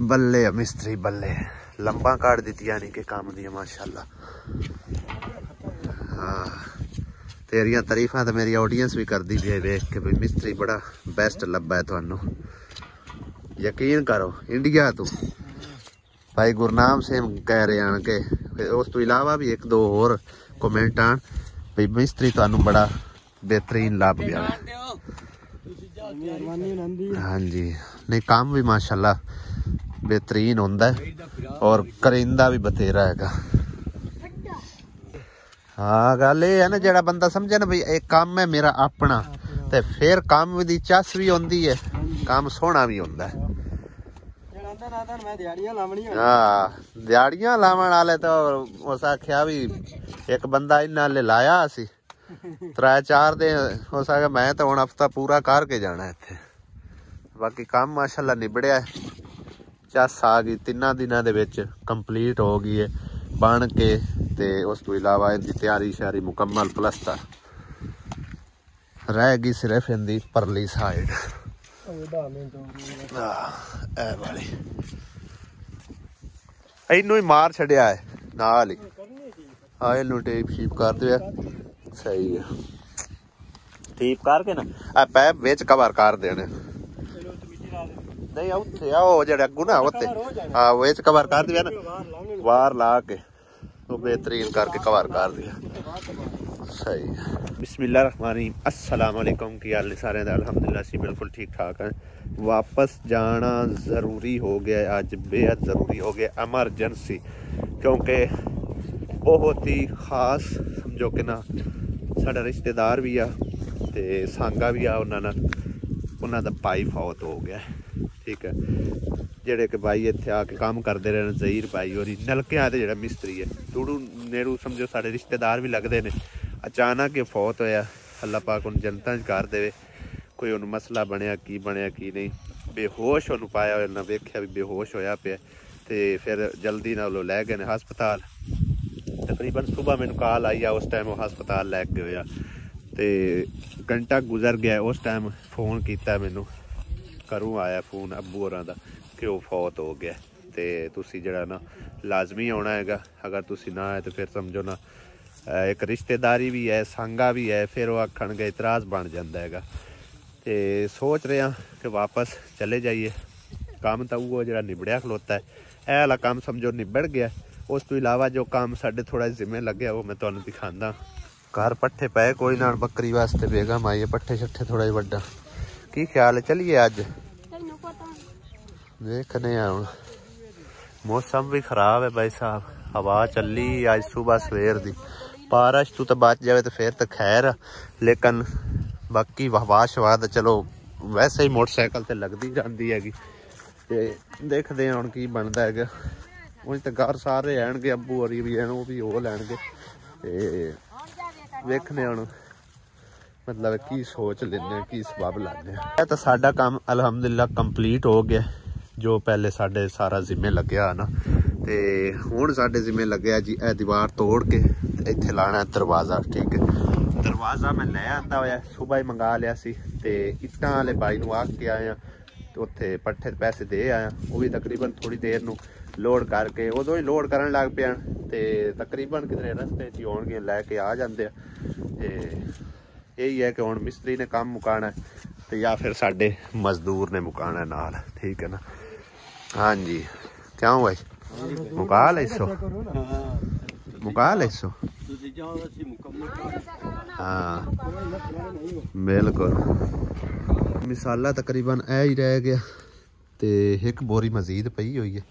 बल्ले मिस्त्री बल्ले लंबा काट दी यानी कि काम दी माशाल्लाह। हाँ तेरिया तारीफा तो मेरी ऑडियंस भी कर दी है देख के भाई मिस्त्री बड़ा बेस्ट लब्बा है थानू। यकीन करो इंडिया तो भाई गुरनाम सिंह कह रहे हैं कि उस तो इलावा भी एक दो और कमेंट आन भाई मिस्त्री थानू बड़ा बेहतरीन लभ गया। हाँ जी नहीं काम भी माशाल्लाह बेहतरीन होंदा है और करिंदा भी बथेरा है। हाँ गल ये है ना जेड़ा बंदा समझे ना भाई एक काम है मेरा अपना ते फिर काम दी चस भी होंदी है काम सोहना भी होंदा है। हाँ दिहाड़ियां लावन वाले तो उस आख्या भी एक बंदा इन्ना ले लाया सी 3-4 दिन हो सके मैं तो हुण हफ्ता पूरा करके जाना इत्थे। बाकी काम माशाल्लाह निबड़िया है चस आ गई 3 दिनों दे विच कंप्लीट हो गई है बन के ते उस तो इलावा इनकी तैयारी श्यारी मुकम्मल प्लस्तर रह गई सिर्फ इनकी परली साइड वाली इनू ही मार छड़िया है नाल ही। हाँ इनू टेप शीप कर दे सही है टीप करके ना पैप विच कवर कर देने नहीं उत्थे आओ जेड़ा अगू ना उत्ते हाँ विच कवर कर दिया ना बाहर ला के तो बेहतरीन करके कवर कर दिया सही है। बिस्मिल्लाहिर्रहमानिर्रहीम अस्सलाम वालेकुम की हाल सारे अल्हम्दुलिल्लाह सी बिल्कुल ठीक ठाक है। वापस जाना ज़रूरी हो गया अज बेहद ज़रूरी हो गया एमरजेंसी क्योंकि बहुत ही खास समझो कि ना साडा रिश्तेदार भी आ ते सांगा भी आ उन्होंने भाई फौत हो गया ठीक है जेड़े कि भाई इत्थे आके काम करते रहे जहीर भाई और नलकियां दे जेड़ा मिस्त्री है टूडू नेड़ू समझो साडे रिश्तेदार भी लगते हैं। अचानक ये फौत होया अल्लाह पाक उन जनता कर दे कोई उन मसला बनया की नहीं बेहोश उन्होंने पाया उन्हें वेख्या भी बेहोश होया पे ते फिर जल्दी नाल लै गए हस्पताल। तकरीबन सुबह मैनू कॉल आई उस टाइम वो हस्पताल लैके गया ते घंटा गुजर गया उस टाइम फोन किया मैनू घरों आया फोन अब्बू होरां दा कि वो फौत हो गया ते तुसी जड़ा ना लाजमी आना है अगर तुसी ना आए तो फिर समझो ना एक रिश्तेदारी भी है सांगा भी है फिर वो आखन गए इतराज़ बन जाता है तो सोच रहे हैं कि वापस चले जाइए काम तो वो जो निबड़िया खलोता है यह वाला काम समझो निबड़ गया। उस तो इलावा जो काम साढ़े थोड़ा जिम्मे लगे वो मैं तुम्हें दिखाना। घर पट्ठे पे कोई ना बकरी वास्ते बेगम आई है पट्ठे शट्ठे थोड़ा ही वड्डा की ख्याल है चलिए अज देखने हुण मौसम भी खराब है भाई साहब हवा चली अज सुबह सवेर दी बारिश तो बच जाए तो फिर तो खैर लेकिन बाकी हवा शवा तो चलो वैसे ही मोटरसाइकिल तो लगती जाती हैगी ते देखते हैं हुण की बनता है। उंज तो घर सारे आएंगे अब्बू होरी भी हैं वो भी हो लैणगे ते वेखने हुण मतलब की सोच लेने की सबब लाने। तो साडा काम अलहमदुलिल्लाह कंप्लीट हो गया जो पहले साडे सारा जिम्मे लग्या ना ते हुण साडे जिम्मे लग्या जी ए दीवार तोड़ के इत्थे लाना दरवाज़ा ठीक है। दरवाज़ा मैं लै आंदा होया सुबह ही मंगा लिया सी ते इट्टां वाले भाई नूं आख के आया तो उत्थे पट्ठे पैसे दे आया वो भी तकरीबन थोड़ी देर नूं लोड करके उदों ही लोड करन लग पिया ते तकरीबन कितने रस्ते च होणगे लैके आ जांदे ते यही है कि हुण मिस्त्री ने काम मुकाना है तो या फिर साडे मजदूर ने मुकाना नाल ठीक है ना। हाँ जी क्यों भाई मुका लेसो मुका लेसो हाँ बिल्कुल मिसाला तकरीबन ऐ ही रह गया तो एक बोरी मजीद पई हुई है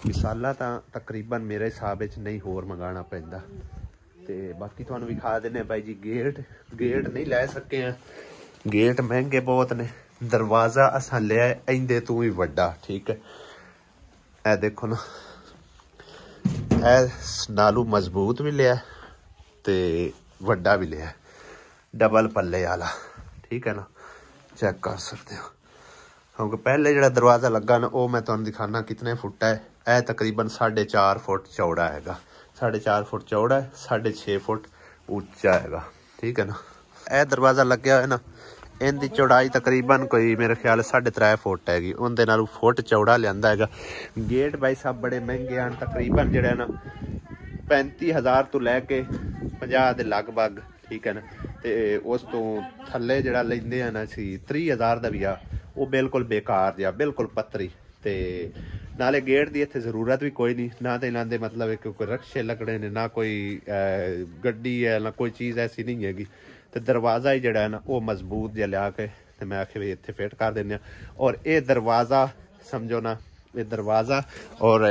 मिसाला तो तकरीबन मेरे हिसाब नहीं होर मंगाना पैंदा ते बाकी तुहानू विखा देने भाई जी गेट नहीं लै सके हैं गेट महंगे बहुत ने दरवाज़ा असा लिया इंदे तू ही वड्डा ठीक है ए देखो ना ए नालू मजबूत भी लिया ते वड्डा भी लिया डबल पल्ले वाला ठीक है ना चेक कर सकते हो क्योंकि पहले जो दरवाज़ा लगा ना वो मैं तुहानू दिखाना कितने फुट है ए तकरीबन 4.5 फुट चौड़ा है 4.5 फुट चौड़ा है 6.5 फुट ऊंचा है ठीक है ना। ए दरवाज़ा लग्या है ना इनकी चौड़ाई तकरीबन कोई मेरे ख्याल 3.5 फुट हैगी, उनके नालों फुट चौड़ा लिया हैगा। गेट भाई साहब बड़े महंगे हैं, तकरीबन जो है ना 35,000 तो लैके 50 के लगभग, ठीक है ना। तो उस तो थले जो लेंदे हैं ना 30,000 का भी आ, वो बिल्कुल बेकार जहा, बिल्कुल पत्तरी। तो नाले गेट की इतने जरूरत भी कोई नहीं, ना तो इन्होंने मतलब कोई रक्शे लगने ने, ना कोई गड्डी है, ना कोई चीज़ ऐसी नहीं हैगी। तो दरवाज़ा ही जड़ा है ना वो मजबूत जहा लिया के तो मैं आखे भी इतने फिट कर दें। और ये दरवाज़ा समझो ना, ये दरवाज़ा और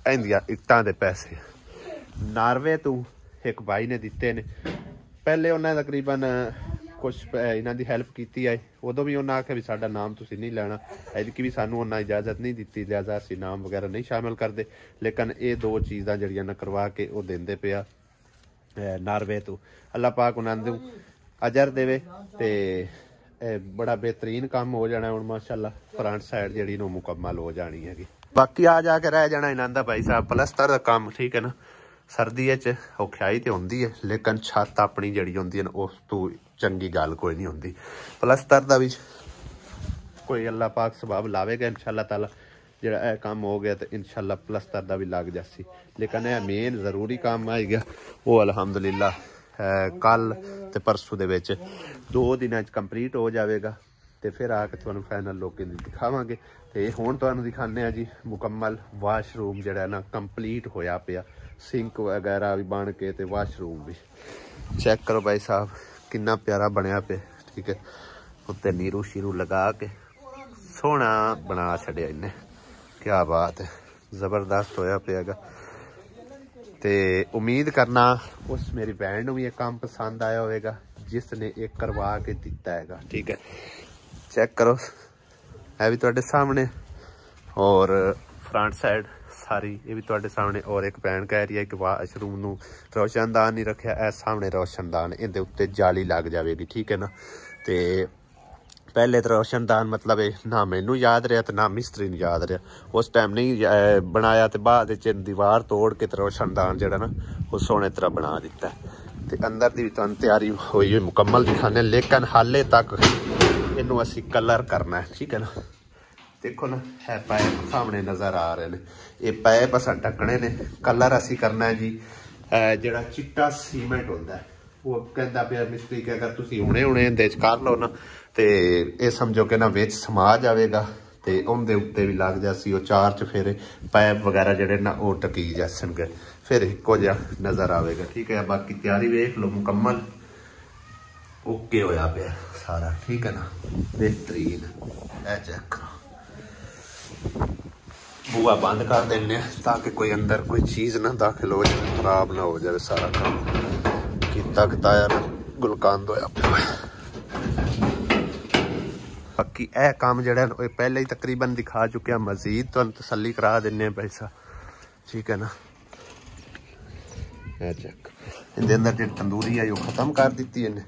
इंदिया इट्टां दे पैसे नार्वे तो एक भाई ने दिते ने। पहले उन्हें तकरीबन कुछ इन्हों की हैल्प की है, उदों भी उन्हें आख्या भी साडा नाम तुसीं नहीं लैना, एदकी भी सानू उन्हें इजाजत नहीं दी, लिहाजा असीं नाम वगैरह नहीं शामिल करते। लेकिन ये 2 चीज़ां जड़ियां ना करवा के वो देंदे पे आ नार्वे तो। अल्लाह पाक उन्होंने अजर देवे। ते बड़ा बेहतरीन काम हो जाना हुण माशाअल्लाह, फ्रंट साइड जी मुकम्मल हो जानी हैगी। बाकी आ जाके रह जाना इन्हां दा भाई साहब पलस्तर का काम, ठीक है ना। सर्दी औखियाई तो होंदी है, लेकिन छत अपनी जी होंदी है उस तो चंगी गल कोई नहीं होंदी। पलस्तर का भी कोई अल्लाह पाक सबब लावेगा इंशाअल्लाह ताला, जो काम हो गया तो इंशाअल्लाह पलस्तर का भी लग जासी। लेकिन यह मेन जरूरी काम आ गया वो अल्हम्दुलिल्लाह कल तो परसों दे विच 2 दिन कंप्लीट हो जाएगा। तो फिर आके तुहानू फाइनल लोग दिखावांगे। तो हुण तुहानू दिखाने जी मुकम्मल वाशरूम जड़ा ना कंप्लीट होया पिया, सिंक वगैरह भी बन के ते वाशरूम भी चेक करो भाई साहब कितना प्यारा बनया पे, ठीक है। उत्ते नीरू शीरू लगा के सोहना बना छड़िया इन्हें, क्या बात है, जबरदस्त होया पियागा। तो उम्मीद करना उस मेरी भैन भी ये काम पसंद आया होगा जिसने एक करवा के दिता है, ठीक है। चेक करो है भी तुहाडे सामने, और फ्रंट साइड सारी ये भी तुहाडे सामने। और एक भैन कह रही है कि वाशरूम नूं रोशनदान नहीं रखा, ए सामने रोशनदान, इहदे उत्ते जाली लग जाएगी, ठीक है ना। तो पहले तो रोशनदान मतलब ना मैनू याद रहा तो ना मिस्त्री नूं याद रहा, उस टाइम नहीं बनाया। तो बाद दीवार तोड़ के तो रोशनदान जड़ा ना वो सोहने तरह बना दिता है। तो अंदर की भी तुहानूं तैयारी हुई मुकम्मल दिखाने, लेकिन हाले तक इनू असी कलर करना है, ठीक है ना। देखो ना है पाइप सामने नज़र आ रहे हैं, ये पाइप अस ढकने ने, कलर असी करना है जी जड़ा चिट्टा सीमेंट होता है। वो कहता पे मिस्त्री कि अगर तुसीं हुणे हुणे इहदे च कर लो ना तो ये समझो कि ना विच समा जाएगा, तो उनके उत्ते भी लग जासी वो 4 चफेरे पाइप वगैरह जड़े ना वो टकी जासनगे, फिर इक्को जिहा नज़र आएगा, ठीक है। बाकी तैयारी वेख लो मुकम्मल ओके होया पे सारा, ठीक है ना, बेहतरीन। ए चेक करो, बुआ बंद कर देने ताकि कोई अंदर कोई चीज़ ना दाखिल हो जाए, खराब ना हो जाए सारा काम। किता किताया ना गुलकांद होया पे। बाकी यह काम जड़ा पहले ही तकरीबन दिखा चुके, मजीद तो तसली करा देने भाई साहब, ठीक है ना। चेक इहदे अंदर जी तंदूरी है वो खत्म कर दी इन्हें।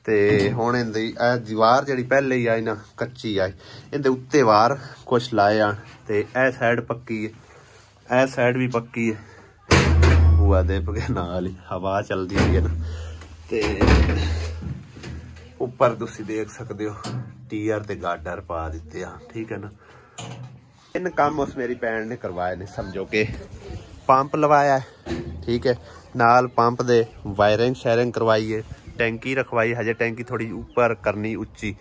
तो हुण इहदी दीवार जी पहले ही आई ना कच्ची आई, इहदे उत्ते वार कुछ लाए आ। तो यह साइड पक्की है, यह साइड भी पक्की है, बुआ दे नाल ही हवा चलती है ना। तो उपर तुसीं देख सकते हो टीयर ते गाडर पा दिते आ, ठीक है ना। इन काम उस मेरी भैन ने करवाए ने, समझो कि पंप लवाया है, ठीक है, नाल पंप दे वायरिंग शायरिंग करवाई है, टैंकी रखवाई। हजे टैंकी थोड़ी ऊपर करनी उच्ची,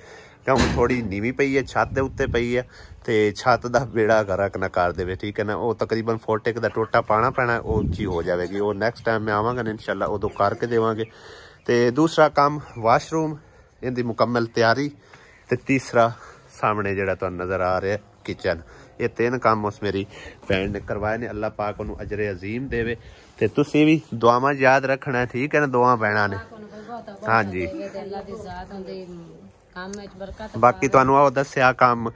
क्योंकि थोड़ी नीवी पई है, छत के उत्ते पई है। तो छत का बेड़ा गर्क ना कर दे, ठीक है ना। वो तकरीबन फुट 1 का टोटा पाना पैना, वो उच्ची हो जाएगी। वो नैक्सट टाइम मैं आवांगा इंशाल्लाह उदों करके देवांगे। तो दूसरा काम वाशरूम, इनकी मुकम्मल तैयारी। तो तीसरा सामने जो नज़र आ रहा है किचन। ये 3 काम उस मेरी भैन ने करवाए ने, अल्लाह पाक उन्होंने अजरे अजीम देवे। तो तुसीं भी दुआवां याद रखना, ठीक है ना, दोवां भैणां ने। हाँ जी, बाकी तुहानूं आओ दस्सिया काम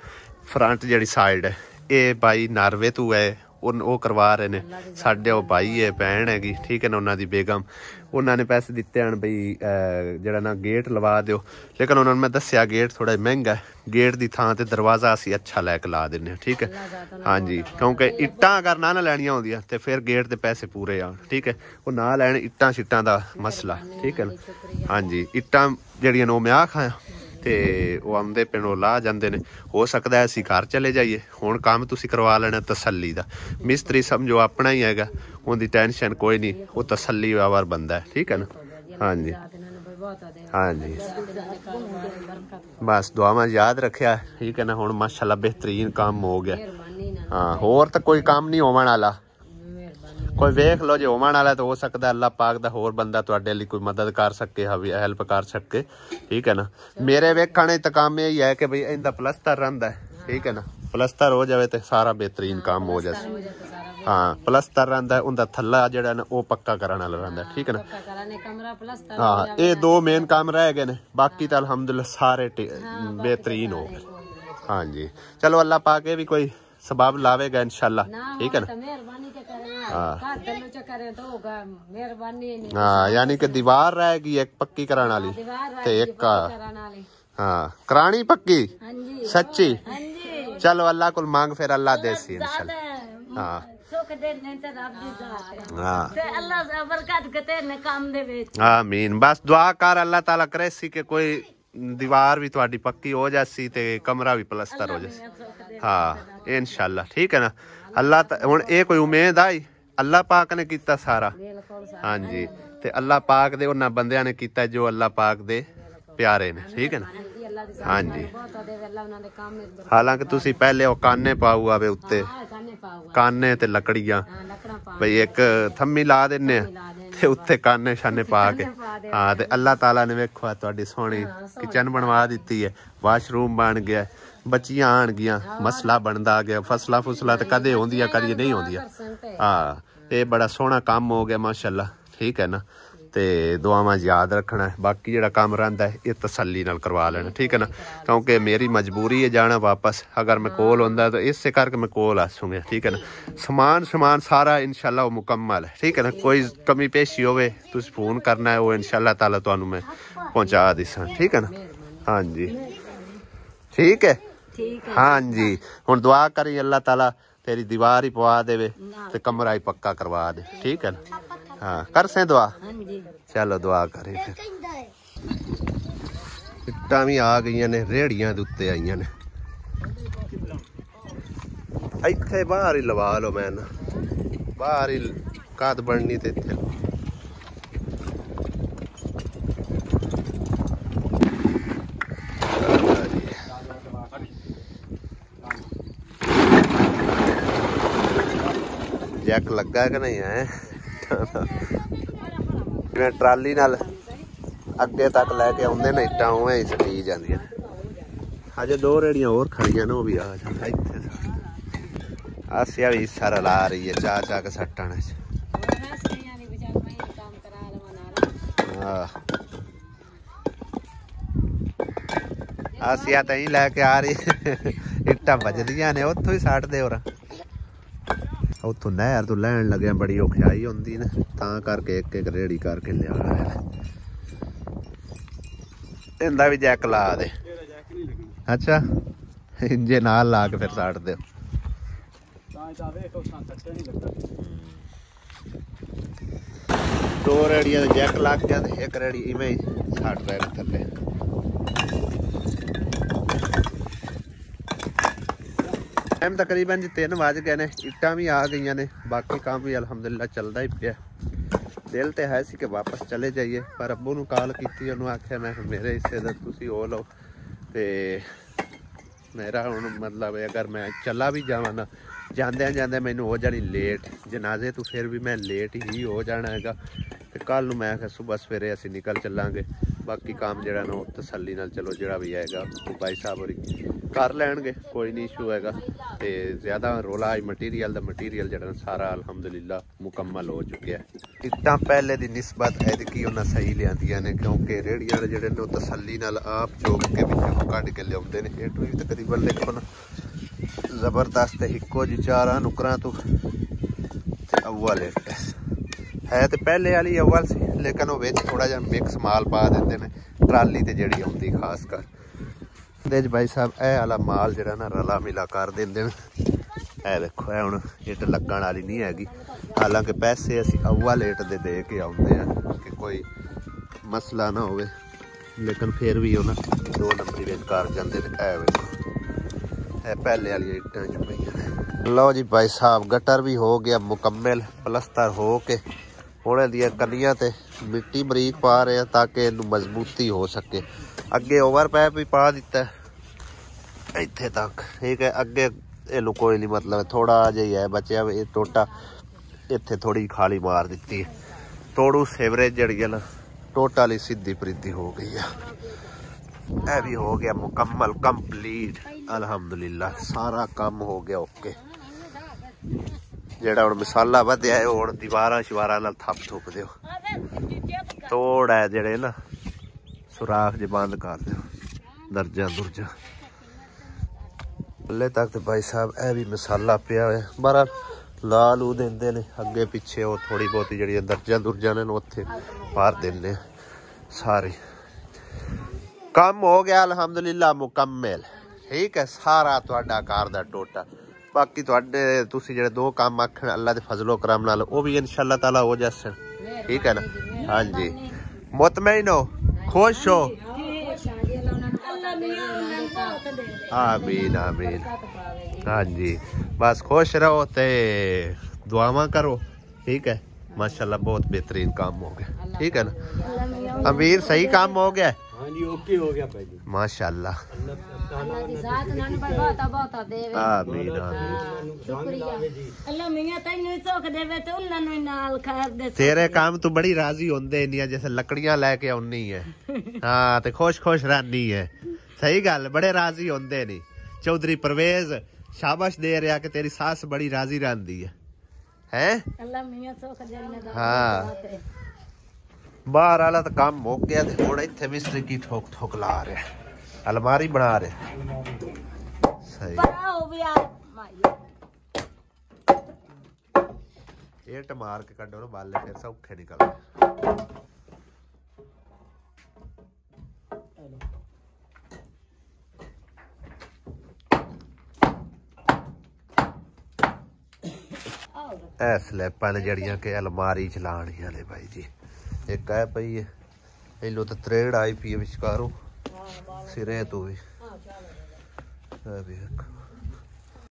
फ्रंट जी साइड है ये भाई नार्वे तो है, वो करवा रहे हैं। साढ़े वो भाई है, भैन हैगी, ठीक है ना, उन्होंने बेगम, उन्होंने पैसे दिते हैं बई जरा ना गेट लवा दो। लेकिन उन्होंने मैं दस्सिया गेट थोड़ा महंगा है, गेट की थां ते दरवाज़ा असी अच्छा लैके ला दें, ठीक है। हाँ जी, क्योंकि इट्टां अगर ना लैनियां होंदियां तो फिर गेट के पैसे पूरे आन, ठीक है। वो ना लैन इट्टां शिट्टां का मसला, ठीक है ना। हाँ जी, इट्टां जड़ियां नो मैं आखां ਤੇ ਉਹ ਆਉਂਦੇ ਪਿੰਡੋਂ ਲਾ ਜਾਂਦੇ ਨੇ। ਹੋ ਸਕਦਾ ਅਸੀਂ ਘਰ ਚਲੇ ਜਾਈਏ। ਹੁਣ ਕੰਮ ਤੁਸੀਂ ਕਰਵਾ ਲੈਣਾ ਤਸੱਲੀ ਦਾ। ਮਿਸਤਰੀ ਸਮਝੋ ਆਪਣਾ ਹੀ ਹੈਗਾ, ਉਹਦੀ ਟੈਨਸ਼ਨ ਕੋਈ ਨਹੀਂ, ਉਹ ਤਸੱਲੀ ਵਾਰ ਬੰਦਾ ਹੈ। ਠੀਕ ਹੈ ਨਾ। ਹਾਂਜੀ ਹਾਂਜੀ ਬਸ ਦੁਆਵਾਂ ਯਾਦ ਰੱਖਿਆ। ਠੀਕ ਹੈ ਨਾ। ਹੁਣ ਮਾਸ਼ਾਅੱਲਾ ਬਿਹਤਰੀਨ ਕੰਮ ਹੋ ਗਿਆ। ਹਾਂ ਹੋਰ ਤਾਂ ਕੋਈ ਕੰਮ ਨਹੀਂ ਹੋਵਣ ਵਾਲਾ। ਕੋਈ ਵੇਖ ਲਓ ਜੇ ਹੋਵਣ ਵਾਲਾ ਤਾਂ ਹੋ ਸਕਦਾ ਅੱਲਾਹ ਪਾਕ ਦਾ ਹੋਰ ਬੰਦਾ ਤੁਹਾਡੇ ਲਈ ਕੋਈ ਮਦਦ ਕਰ ਸਕੇ, ਹੈਲਪ ਕਰ ਸਕੇ। ਠੀਕ ਹੈ ਨਾ। ਮੇਰੇ ਵੇਖਣ ਤਾਂ ਕੰਮ ਇਹ ਹੀ ਹੈ ਕਿ ਬਈ ਇਹਦਾ ਪਲਸਤਰ ਰਹਿੰਦਾ ਹੈ। ਠੀਕ ਹੈ ਨਾ। ਪਲਸਤਰ ਹੋ ਜਾਵੇ ਤੇ ਸਾਰਾ ਬਿਹਤਰੀਨ ਕੰਮ ਹੋ ਜਾਵੇ। ਹਾਂ ਪਲਸਤਰ ਰਹਿੰਦਾ, ਉਹਦਾ ਥੱਲਾ ਜਿਹੜਾ ਨਾ ਉਹ ਪੱਕਾ ਕਰਨ ਵਾਲਾ ਰਹਿੰਦਾ। ਠੀਕ ਹੈ ਨਾ। ਹਾਂ ਇਹ ਦੋ ਮੇਨ ਕੰਮ ਰਹਿ ਗਏ ਨੇ, ਬਾਕੀ ਤਾਂ ਅਲਹਮਦੁਲਿल्लाह ਸਾਰੇ ਬਿਹਤਰੀਨ ਹੋ ਗਏ। ਹਾਂਜੀ ਚਲੋ ਅੱਲਾਹ ਪਾਕ ਇਹ ਵੀ ਕੋਈ ਸਬਬ ਲਾਵੇਗਾ इंशाल्लाह। ठीक है ना। हाँ यानी कि दीवार रहेगी एक पक्की कराने वाली ते एक हाँ करानी पक्की सच्ची। चलो अल्लाह को मांग फिर अल्लाह दे सी इंशाल्लाह। हाँ आमीन। बस दुआ कर अल्लाह ताला करे सी के कोई दीवार भी थोड़ी पक्की हो जासी ते कमरा भी प्लस्तर हो जासी। हाँ इंशाल्लाह। ठीक है ना। अल्लाह हुण ये कोई उम्मीद आई अल्लाह पाक ने किया सारा। हाँ जी ते अल्लाह पाक दे उन्हां बंदियां ने किया जो अल्लाह पाक दे प्यारे ने। ठीक है ना। हाँ जी हालांकि तुसी पहले वो काने पाऊ आवे उत्ते काने ते लकड़ियां बई एक थम्मी ला देने ते उत्ते काने शाने पा के। हाँ ते अल्लाह ताला ने वेखो तुहाडी सोहनी किचन बनवा दिती है, वाशरूम बन गया, बच्चियां आन गियां, मसला बनदा गया, फसला फुसला तो कदे होंदियां कदे नहीं होंदियां। हाँ ये बड़ा सोहना काम हो गया माशाअल्लाह। ठीक है ना। ते दुआवां याद रखना है, बाकी जेड़ा काम रहिंदा है ये तसल्ली नाल करवा लेना। ठीक है ना। क्योंकि मेरी मजबूरी है जाना वापस, अगर मैं कोल होंदा तो इस करके मैं कोल आसूंगा। ठीक है ना। समान सारा इंशाल्लाह मुकम्मल है। ठीक है ना। कोई कमी पेशी होवे तुसीं फोन करना है, वो इंशाल्लाह ताला तुहानू मैं पहुंचा दिसां। ठीक है ना। हाँ जी ठीक है। हाँ जी हुण दुआ करी अल्लाह ताला तेरी दीवार ही पवा देवे ते कमरा ही पक्का करवा दे। ठीक है ना। हाँ कर से दुआ। चलो दुआ करें फिर। इट्टां भी आ गई ने रेहड़ियां दे उत्ते आईयां ने। इत्थे बाहर ही लवा लो मैं ना, बाहर ही काद बननी ते इत्थे जैक लगा कि नहीं है। जिवें ट्राली नाल अगे तक लैके आउंदे ने इट्टां उवें ही सटी जांदियां। अजे दो रेहड़ियां होर खड़ियां ने, वो भी आ जांदा इत्थे। आसिया भी सारा ला रही है चा के सट्टण च। आसिया तई लैके आ रही इट्टां बजदियां ने उत्थों ही सट दे और उत्थों नहर तो लैन लगे बड़ी औखियाई होंदी ने, तां करके एक एक रेहड़ी करके लिया इंदा भी जैक ला दे। अच्छा इंजे नाल ला के फिर साट दे। दो रेहड़ियां जैक लग गया, एक रेहड़ी इवें ही साट रहे थले। टाइम तकरीबन जी 3 बज गए ने, इट्टां भी आ गई ने, बाकी काम भी अलहमदुलिल्लाह चलता ही पिया। दिल तो है सी कि वापस चले जाइए, पर अब्बू नूं कॉल की, उन्होंने आख्या मैं मेरे हिस्से का तुसीं हो लो ते मेरा हुण मतलब अगर मैं चला भी जावां ना जांदे जांदे मैनूं हो जानी लेट जनाजे तो, फिर भी मैं लेट ही हो जाना हैगा। ते कल नूं मैं सुबह सवेरे असीं निकल चलांगे। बाकी काम जिहड़ा ना तसल्ली नाल चलो जिहड़ा भी हैगा वो भाई साहब होरी कर लैणगे, कोई नहीं इशू हैगा। ते ज़्यादा रोला मटीरियल दा मटीरियल जिहड़ा सारा अलहमदुलिल्लाह मुकम्मल हो चुकिया है। इट्टां पहले दी निस्बत ऐतकी उन्हां सही लिआंदियां ने, क्योंकि रेहड़ियां वाले जिहड़े ने तसल्ली नाल आप चोक के विचों कढ के लिआउंदे ने। इट भी तकरीबन देखो ना जबरदस्त इक्को जी 4 नुकरां तो अव्वल है तो पहले वाली अव्वल सी, लेकिन वो विच थोड़ा जिहा मिक्स माल पा देंदे ने ट्राली ते जिहड़ी आउंदी खास कर दे भाई साहब। ए वाला माल जिहड़ा ना रला मिला कर देंदे ने। ए देखो ए हुण इट लगण वाली नहीं हैगी, हालांकि पैसे असीं अव्वल इट दे के आउंदे आ कि कोई मसला ना होवे। लेकिन फिर भी वो ना 2 नंबरी विच कर जाते ने। ऐ वेखो है पहले वाली इट्टां च पईयां ने। लो जी भाई साहब गटर भी हो गया मुकम्मल, प्लस्तर हो के हुण इहदियां कनियां ते मिट्टी बरीक पा रहे हैं ताकि इनू मजबूती हो सके। अगे ओवर पैप भी पा दिता है इत्थे तक, ठीक है। अगे इनू कोई नहीं मतलब थोड़ा जिहा है बचया ये टोटा, इत्थे थोड़ी खाली मार दी है। तोड़ू सीवरेज जड़ी है ना टोटली सीधी परीदी हो गई है। यह भी हो गया मुकम्मल कंप्लीट अल्हम्दुलिल्लाह, सारा काम हो गया ओके। जेड़ा हुण मसाला वधिया है हुण दीवारां शिवारां नाल थप थुप दिओ, तोड़ है जेड़े ना सुराख जे बंद कर दिओ, दर्जा दुर्जा हले तक तो भाई साहब यह भी मसाला पिया है। बहरहाल ला लू देंदे ने अगे पिछे, वो थोड़ी बहुती जी दर्जा दुर्जा ने उत्थे भर देने सारे। काम हो गया अल्हम्दुलिल्लाह मुकम्मल, ठीक है। सारा तुहाडा घर दा टोटा, बाकी तुहाडे तुसीं जिहड़े 2 काम आखण अल्लाह दे फजलो करम नाल वो भी इंशाअल्लाह ताला हो जासन, ठीक है ना। हाँ जी मुतमईन हो, खुश हो। आमीन आमीन। हाँ जी बस खुश रहो ते दुआवां करो, ठीक है। माशाल्लाह बहुत बेहतरीन काम हो गया, ठीक है ना। अमीर सही काम हो गया। हाँ जी ओके हो गया भाई जी माशाल्लाह। आमीन आमीन। तेरे काम तू बड़ी राजी होंदे नहीं जैसे लकड़ियां लेके आउनी है। हाँ ते खुश खुश रहनी है, सही गल, बड़े राजी होंदे नहीं। चौधरी परवेज शाबाश दे रहा कि तेरी सास बड़ी राजी रहती है, हैं? हाँ बाहर वाला तो काम हो गया, हुण इत्थे मिस्त्री की ठोक ठोक ला रहे, अलमारी बना रहे। सही इट मार के कड्डो ना बाले, फिर सौखे निकल। स्लैपां ने जड़ियां के अलमारी च लानियां ने भाई जी। एक है पई है इलो तो त्रेड़ आई पी है विचकारों सिरे तो भी।